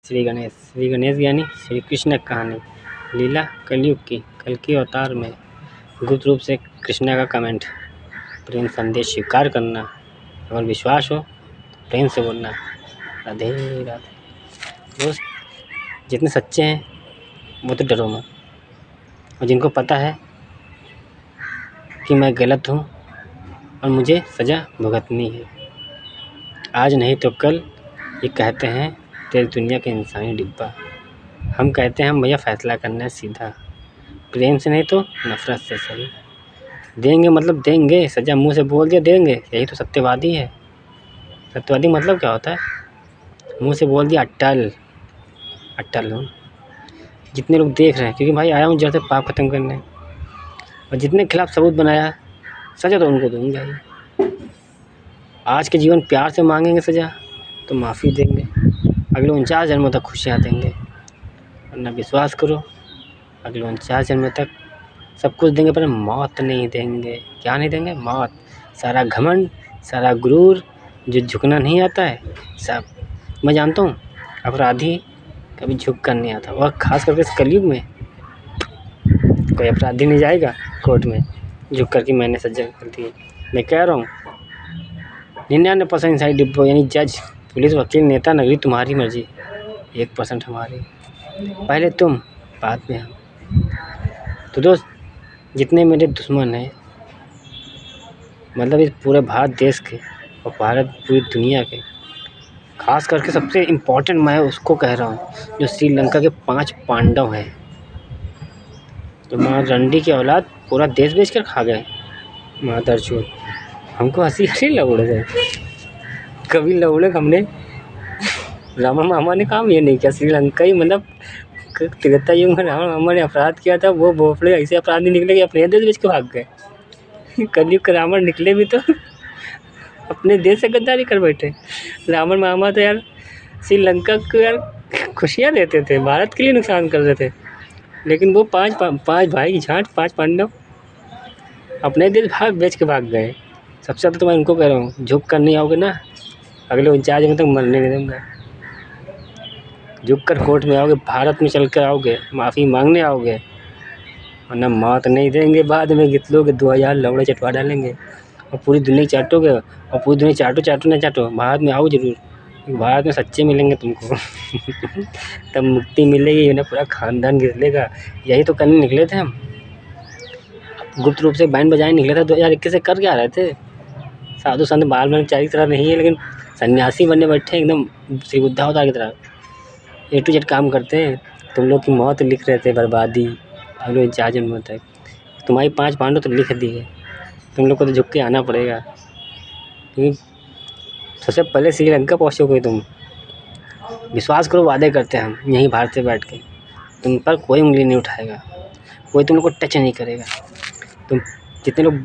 श्री गणेश यानी श्री कृष्ण की कहानी। लीला कलयुग की। कल के अवतार में गुप्त रूप से कृष्णा का कमेंट। प्रेम संदेश स्वीकार करना। अगर विश्वास हो तो प्रेम से बोलना। राधे राधे। दोस्त, जितने सच्चे हैं वो तो डरो मत, और जिनको पता है कि मैं गलत हूँ और मुझे सज़ा भुगतनी है, आज नहीं तो कल ये कहते हैं तेरी दुनिया के इंसानी डिब्बा। हम कहते हैं भैया फैसला करना है सीधा, प्रेम से नहीं तो नफ़रत से सही। देंगे मतलब देंगे, सज़ा मुंह से बोल दिया देंगे, यही तो सत्यवादी है। सत्यवादी मतलब क्या होता है? मुंह से बोल दिया अट्टल अट्टल हूँ। जितने लोग देख रहे हैं, क्योंकि भाई आया हूँ जड़ से पाप ख़त्म करने, और जितने खिलाफ सबूत बनाया सज़ा तो उनको दूँगा ही। आज के जीवन प्यार से मांगेंगे सज़ा तो माफ़ी देंगे, अगले 49 जन्मों तक खुशियाँ देंगे। वरना विश्वास करो, अगले 49 जन्मों तक सब कुछ देंगे पर मौत नहीं देंगे। क्या नहीं देंगे? मौत। सारा घमंड, सारा गुरूर, जो झुकना नहीं आता है सब। मैं जानता हूँ अपराधी कभी झुक कर नहीं आता, और ख़ास करके इस कलयुग में कोई अपराधी नहीं जाएगा कोर्ट में झुक कर कि मैंने सजा कर दी। मैं कह रहा हूँ 99% इंसानी डिब्बों यानी जज, पुलिस, वकील, नेता, नगरी तुम्हारी मर्जी, 1% हमारी। पहले तुम बाद में हम। तो दोस्त, जितने मेरे दुश्मन हैं, मतलब इस पूरे भारत देश के और भारत पूरी दुनिया के, खास करके सबसे इम्पोर्टेंट मैं उसको कह रहा हूँ जो श्रीलंका के 5 पांडव हैं, जो माँ रंडी की औलाद पूरा देश बेच कर खा गए। मादरचोद, हमको हंसी लौड़े थे कभी लौड़े हमने। रावण मामा ने काम ये नहीं किया, श्रीलंका ही मतलब त्रेता युग में रावण मामा ने अपराध किया था, वो भोपड़े ऐसे अपराधी निकले कि अपने देश बेच के भाग गए। कलयुग के रावण निकले भी तो अपने देश से गद्दारी कर बैठे। रावण मामा तो यार श्रीलंका को यार खुशियाँ देते थे, भारत के लिए नुकसान कर रहे थे, लेकिन वो पाँच भाई की झांट, 5 पांडव अपने देश बेच के भाग गए। सबसे ज़्यादा तो मैं उनको कह रहा हूँ, झुक कर नहीं आओगे ना, अगले 49 दिन तक मरने नहीं दूँगा। झुक कर कोर्ट में आओगे, भारत में चल कर आओगे, माफ़ी मांगने आओगे, वरना मौत नहीं देंगे। बाद में गितलोगे 2000 लौड़े चटवा डालेंगे और पूरी दुनिया चाटोगे, और पूरी दुनिया चाटो ना चाटो, भारत में आओ ज़रूर। भारत में सच्चे मिलेंगे तुमको तब मुक्ति मिलेगी, ना पूरा ख़ानदान गिर लेगा। यही तो करने निकले थे हम। गुप्त रूप से बैंड बजाने निकले थे 2021 से। कर क्या रहे थे? साधु संत बाल ब्रह्मचारी की तरह नहीं है, लेकिन सन्यासी बनने बैठे एकदम श्री बुद्धा अवतार की तरह। A to Z काम करते हैं। तुम लोग की मौत लिख रहे थे, बर्बादी अगले 4 जन्मों तक। तुम्हारी 5 पांडव तो लिख दिए, तुम लोग को तो झुक के आना पड़ेगा, क्योंकि सबसे पहले श्रीलंका पहुँचोगे तुम। विश्वास करो, वादे करते हैं हम यहीं भारत से बैठ के, तुम पर कोई उंगली नहीं उठाएगा, कोई तुम लोग को टच नहीं करेगा। तुम जितने लोग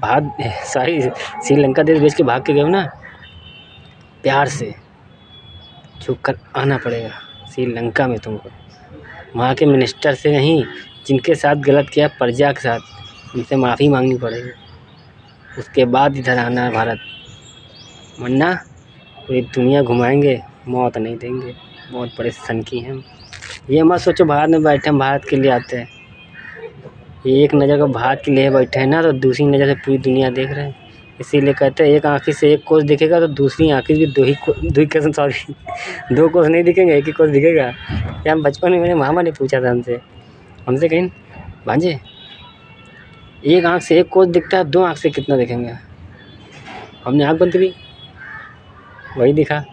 सारी श्रीलंका देश बेच के भाग के गए हो ना, प्यार से झुक कर आना पड़ेगा श्रीलंका में तुमको। वहाँ के मिनिस्टर से नहीं, जिनके साथ गलत किया प्रजा के साथ, उनसे माफ़ी मांगनी पड़ेगी, उसके बाद इधर आना है भारत, वरना पूरी दुनिया घुमाएंगे, मौत नहीं देंगे। बहुत बड़े सनकी हैं हम। ये मत सोचो भारत में बैठे हम भारत के लिए आते हैं, ये एक नज़र का भारत के लिए बैठे हैं ना, तो दूसरी नज़र से पूरी दुनिया देख रहे हैं। इसीलिए कहते हैं एक आँखी से एक कोस दिखेगा तो दूसरी आँखी भी दो कोस नहीं दिखेंगे, एक ही कोस दिखेगा। या बचपन में मेरे मामा ने पूछा था हमसे कहीं, भांजे एक आँख से एक कोस दिखता है, 2 आँख से कितना दिखेंगे? हमने आँख बंद करी, वही दिखा।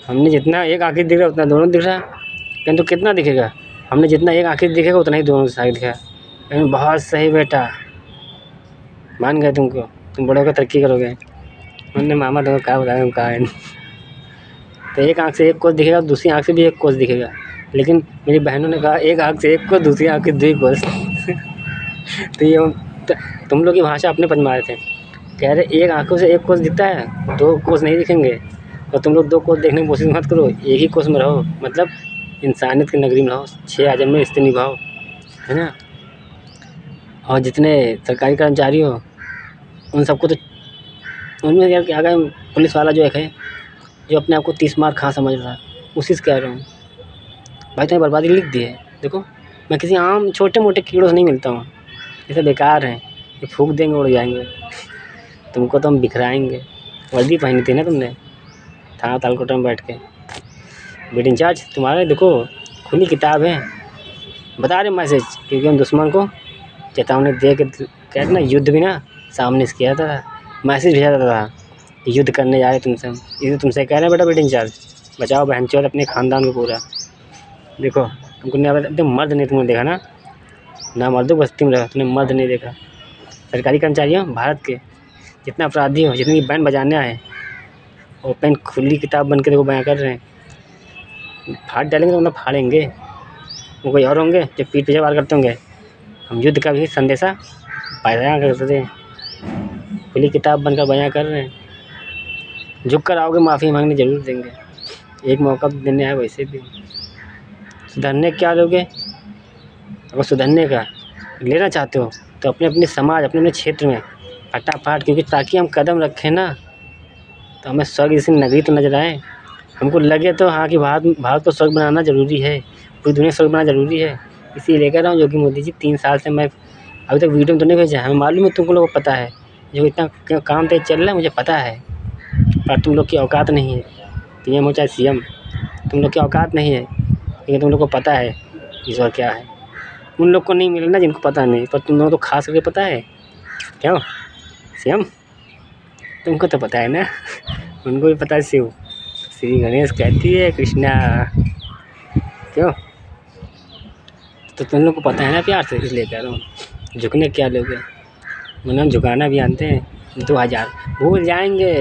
हमने जितना एक आँखी दिख रहा उतना दोनों दिख रहा, लेकिन तो कितना दिखेगा? हमने जितना एक आँखी दिखेगा उतना ही दोनों साइड दिखा। लेकिन बहुत सही बेटा, मान गए तुमको, तुम बड़े होकर तरक्की करोगे। हमने मामा तुमको क्या बताया, कहा है तो एक आँख से एक कोस दिखेगा, दूसरी आँख से भी एक कोस दिखेगा, लेकिन मेरी बहनों ने कहा एक आँख से एक कोस, दूसरी आँख से 2 कोस तो ये तुम लोग की भाषा अपने पच मारे थे, कह रहे एक आँखों से एक कोस दिखता है, 2 कोस नहीं दिखेंगे, और तुम लोग 2 कोस देखने की कोशिश मत करो, एक ही कोस में रहो, मतलब इंसानियत की नगरी में रहो, 6 आजम में रिश्ते निभाओ, है ना। और जितने सरकारी कर्मचारी हो उन सबको तो उनमें यार क्या गए, पुलिस वाला जो एक है जो अपने आप को 30 मार खा समझ रहा है, उसी से कह रहा हूँ, भाई तुम्हें बर्बादी लिख दी है। देखो मैं किसी आम छोटे मोटे कीड़ों से नहीं मिलता हूँ, ये सब बेकार हैं, ये फूँक देंगे उड़ जाएंगे, तुमको तो हम बिखराएंगे। वर्दी पहनी थी ना तुमने थाना तालकोटा में बैठ के। बीट इंचार्ज तुम्हारे देखो खुली किताब है, बता रहे मैसेज, क्योंकि हम दुश्मन को चेतावनी दे के कहते ना युद्ध भी ना सामने से किया था, मैसेज भेजा था युद्ध करने जा रहे तुमसे हम। ये तुमसे कह रहे हैं बेटा बीट इंचार्ज, बचाओ बहनचोद अपने ख़ानदान को पूरा। देखो तुमको नहीं एकदम मर्द नहीं तुमने देखा ना मर्दों बस्ती में रहा, तुमने मर्द नहीं देखा। सरकारी कर्मचारी हो भारत के, जितना अपराधी हो, जितनी बैंड बजाने आए, ओपन खुली किताब बन के देखो बयां कर रहे हैं। फाड़ डालेंगे तो मतलब फाड़ेंगे, वो कोई और होंगे जो पीठ पीछे वार करते होंगे। हम युद्ध का भी संदेशा बयां करते थे, खुली किताब बनकर बयां कर रहे हैं। झुक कर आओगे माफ़ी मांगने ज़रूर देंगे, एक मौका देने आए वैसे भी। सुधरने क्या लोगे, अगर सुधरने का लेना चाहते हो तो अपने अपने समाज अपने अपने क्षेत्र में फटाफट, क्योंकि ताकि हम कदम रखें ना तो हमें स्वर्ग जैसी नगरी तो नजर आए, हमको लगे तो हाँ कि भारत को स्वर्ग बनाना ज़रूरी है, पूरी दुनिया स्वर्ग बनाना ज़रूरी है। इसीलिए लेकर रहा हूँ योगी मोदी जी। 3 साल से मैं अभी तक वीडियो में तो नहीं भेजा, हमें मालूम है तुमको लोगों को पता है जो इतना काम तेज चल रहा है, मुझे पता है, पर तुम लोग की औकात नहीं है। PM हो चाहे CM, तुम लोग की औकात नहीं है, लेकिन तुम लोग को पता है ईश्वर क्या है। उन लोग को नहीं मिले ना जिनको पता नहीं, पर तुम लोगों को तो खास करके पता है। क्यों CM तुमको तो पता है ना, उनको भी पता है। शिव श्री गणेश कहती है कृष्णा, क्यों तो तुम लोग को पता है ना प्यार से, इसलिए कह रहा हूँ। झुकने क्या लोगे, मतलब झुकाना भी जानते हैं। 2000 भूल जाएंगे,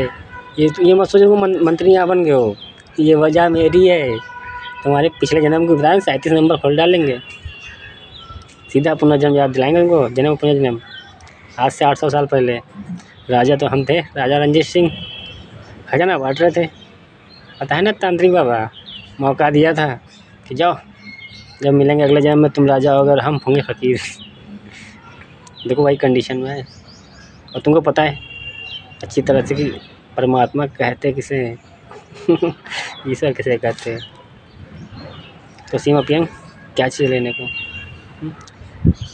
ये मत सोचो मंत्री यहाँ बन गए हो, ये वजह मेरी है। तुम्हारे पिछले जन्म को बताएं, 37 नंबर खोल डालेंगे, सीधा पुनर्जन्म याद दिलाएंगे उनको। जन्म पुनर्जन्म आज से 800 साल पहले राजा तो हम थे, राजा रंजीत सिंह खजाना बांट रहे थे, पता है ना। तांत्रिक बाबा मौका दिया था कि जाओ जब मिलेंगे अगले जन्म में तुम राजा होगे और हम होंगे फ़कीर। देखो भाई कंडीशन में है, और तुमको पता है अच्छी तरह से कि परमात्मा कहते किसे ईश्वर किसे कहते हैं। तो सीमा PM क्या चीज़ लेने को,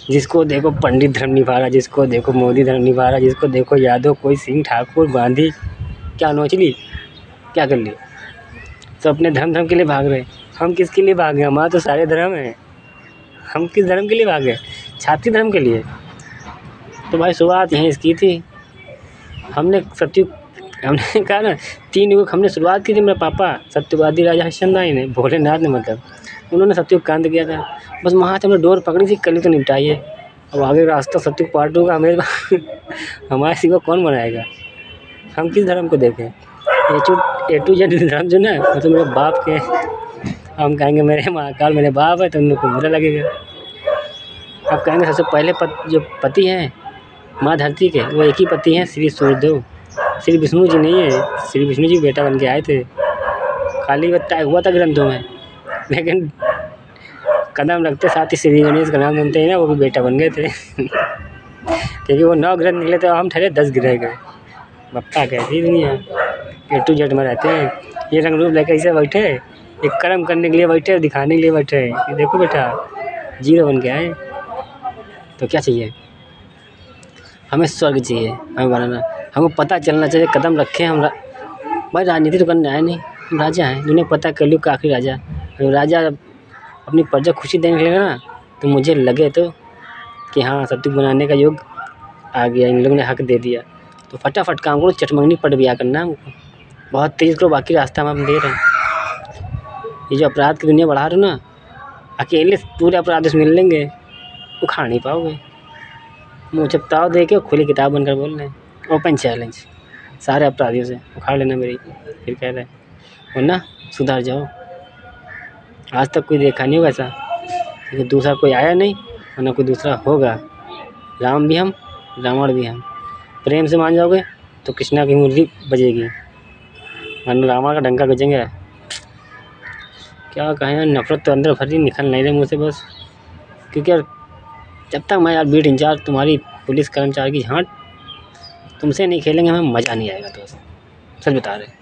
जिसको देखो पंडित धर्म निभा रहा, जिसको देखो मोदी धर्म निभा रहा, जिसको देखो यादव, कोई सिंह, ठाकुर, गांधी, क्या नोच ली, क्या कर ली, सब अपने धर्म के लिए भाग रहे। हम किसके लिए भागे, हमारा तो सारे धर्म हैं, हम किस धर्म के लिए भागे, छात्री धर्म के लिए। तो भाई शुरुआत यहीं इसकी थी, हमने कहा ना 3 युग हमने शुरुआत की थी। मेरे पापा सत्यवादी राजा हरिश्चंद्र ने, भोलेनाथ ने, मतलब उन्होंने सत्युग का अंत किया था। बस वहाँ से हमने डोर पकड़ी थी, कल तो निपटाइए, अब आगे रास्ता सत्युग पार्ट 2 का हमें हमारे सिवा कौन बनाएगा। हम किस धर्म को देखें, A to Z धर्म जो ना वो तो मेरे बाप के, हम कहेंगे मेरे महाकाल मेरे बाप है तो उन लोग को बुरा लगेगा। अब कहेंगे सबसे पहले जो पति हैं माँ धरती के, वो एक ही पति हैं, श्री सूर्यदेव। श्री विष्णु जी नहीं है, श्री विष्णु जी बेटा बन के आए थे, खाली बताया हुआ था ग्रंथों में, लेकिन कदम रखते साथ ही श्री गणेश का नाम सुनते हैं ना, वो भी बेटा बन गए थे क्योंकि वो 9 ग्रह निकले थे, हम ठहरे 10 ग्रह गए। बप्पा कैसी दुनिया, A to Z में रहते हैं, ये रंग रूप लेकर इसे बैठे, एक कर्म करने के लिए बैठे, दिखाने के लिए बैठे। ये देखो बेटा 0 बन के आए, तो क्या चाहिए हमें, स्वर्ग चाहिए हमें बनाना। हमको पता चलना चाहिए, कदम रखें हम भाई राजनीति तो करने आए नहीं, हम राजा हैं, दुनिया को पता कर लियो का आखिरी राजा। राजा अपनी प्रजा खुशी देने लगेगा ना, तो मुझे लगे तो कि हाँ सत्युग बनाने का योग आ गया, इन लोगों ने हक दे दिया, तो फटाफट काम करो, चटमंगनी पट बिया करना हमको, बहुत तेज़ करो, बाकी रास्ता हम दे रहे हैं। ये जो अपराध की दुनिया बढ़ा रहे हो ना, अकेले पूरे अपराध से मिल लेंगे, उखाड़ नहीं पाओगे। मुँह चपताव दे के खुली किताब बनकर बोल रहे हैं, ओपन चैलेंज सारे अपराधियों से उखाड़ लेना मेरी, फिर कह रहे हैं वरना सुधर जाओ। आज तक कोई देखा नहीं होगा ऐसा, क्योंकि दूसरा कोई आया नहीं और ना कोई दूसरा होगा। राम भी हम, रावण भी हम। प्रेम से मान जाओगे तो कृष्णा की मुरली बजेगी, वरना रावण का डंका बजेंगे। क्या कहें, नफरत तो अंदर भरी, निकल नहीं रहे मुँह से बस, क्योंकि यार जब तक मैं यार बीट इंचार्ज तुम्हारी पुलिस कर्मचारी की झांट तुमसे नहीं खेलेंगे, हमें मज़ा नहीं आएगा दोस्त, सच बता रहे।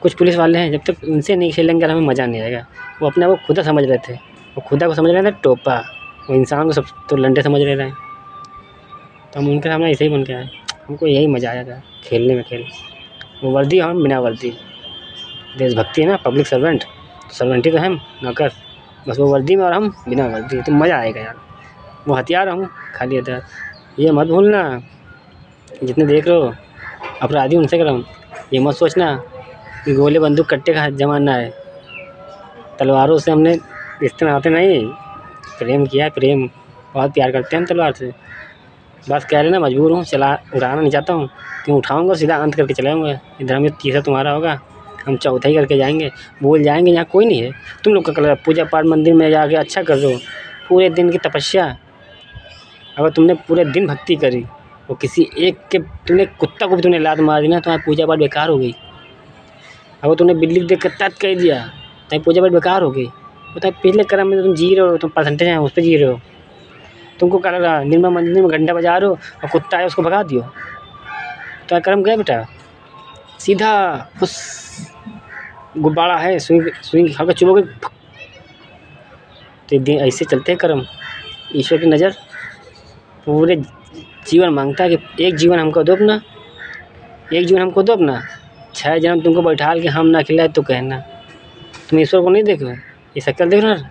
कुछ कुछ पुलिस वाले हैं, जब तक उनसे नहीं खेलेंगे हमें मज़ा नहीं आएगा। वो अपने आप को खुदा समझ रहे थे, वो खुदा को समझ रहे थे टोपा, वो इंसान को सब तो लंडे समझ रहे थे। तो हम उनके सामने ऐसे ही बन के आए, हमको यही मज़ा आया था खेलने में। खेल वो वर्दी, हम बिना वर्दी, देशभक्ति है ना, पब्लिक सर्वेंट, तो सर्वेंट ही तो हम नौकर, बस वो वर्दी में और हम बिना वर्दी, तो मज़ा आएगा यार। वो हथियार, हम खाली हथियार। ये मत भूलना, जितने देख रहे हो अपराधी उनसे करो, ये मत सोचना कि गोले बंदूक कट्टे का ज़माना है। तलवारों से हमने रिश्ते नाते नहीं, प्रेम किया है, प्रेम, बहुत प्यार करते हैं हम तलवार से। बस कह रहे ना मजबूर हूँ, उड़ाना नहीं चाहता हूँ, क्यों उठाऊँगा सीधा अंत करके चले जाऊँगा। इधर में तीसरा तुम्हारा होगा, हम चौथा ही करके जाएंगे, बोल जाएंगे यहाँ कोई नहीं है। तुम लोग का कलर पूजा पाठ मंदिर में जाके अच्छा कर रहे हो, पूरे दिन की तपस्या, अगर तुमने पूरे दिन भक्ति करी और किसी एक के तुमने कुत्ता को भी तुमने लात मार दी ना, तुम्हारी पूजा पाठ बेकार हो गई। अगर तुमने बिल्ली को देख कर तत् कह दिया तो पूजा पाठ बेकार हो गई। तो पिछले कर्म में तुम जी रहे हो, तुम परसेंटेज हैं उस पर जी रहे हो। तुमको क्या लग रहा है निर्मल मंदिर में घंटा बजा रहे हो और कुत्ता है उसको भगा दियो, तो कर्म गया बेटा। सीधा उस गुब्बारा है, सुई हल्का चुभोगे तो दिन ऐसे चलते हैं कर्म। ईश्वर की नज़र पूरे जीवन मांगता है कि एक जीवन हमको दो अपना, एक जीवन हमको दो अपना, 6 जन्म तुमको बैठाल के हम ना खिलाए तो कहना। तुम ईश्वर को नहीं देखो, ये शक्ल देख रहे हो।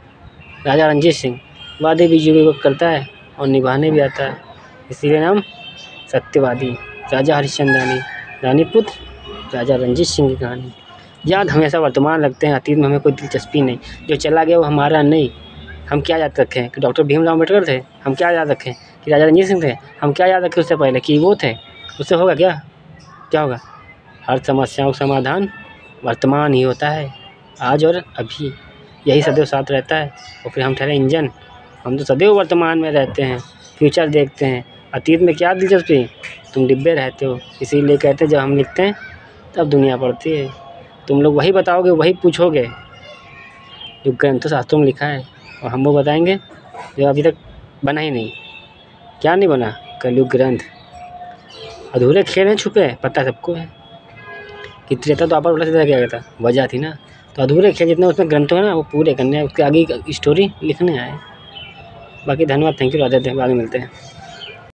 राजा रणजीत सिंह वादे भी जीवन को करता है और निभाने भी आता है, इसीलिए नाम सत्यवादी। राजा हरिश्चंद्रानी, रानी पुत्र राजा रणजीत सिंह की कहानी। याद हमेशा वर्तमान रखते हैं, अतीत में हमें कोई दिलचस्पी नहीं। जो चला गया वो हमारा नहीं। हम क्या याद रखें कि डॉक्टर भीमराव अम्बेडकर थे, हम क्या याद रखें कि राजा रणजीत सिंह थे, हम क्या याद रखें उससे पहले कि वो थे। उससे होगा क्या, क्या होगा? हर समस्याओं का समाधान वर्तमान ही होता है, आज और अभी, यही सदैव साथ रहता है। और फिर हम ठहरे इंजन, हम तो सदैव वर्तमान में रहते हैं, फ्यूचर देखते हैं। अतीत में क्या दिलचस्पी, तुम डिब्बे रहते हो। इसीलिए कहते हैं जब हम लिखते हैं तब दुनिया पढ़ती है। तुम लोग वही बताओगे, वही पूछोगे जो ग्रंथों शास्त्रों में लिखा है, और हम वो बताएंगे जो अभी तक बना ही नहीं। क्या नहीं बना? कलयुग ग्रंथ। अधूरे खेल हैं छुपे, पता सबको है कि त्रेता तो आप उल्टा सीधा क्या था, वजह थी ना। तो अधूरे खेल जितने उसमें ग्रंथों है ना वो पूरे करने हैं, उसके आगे की स्टोरी लिखने आए। बाकी धन्यवाद, थैंक यू, राधे, बाद में मिलते हैं।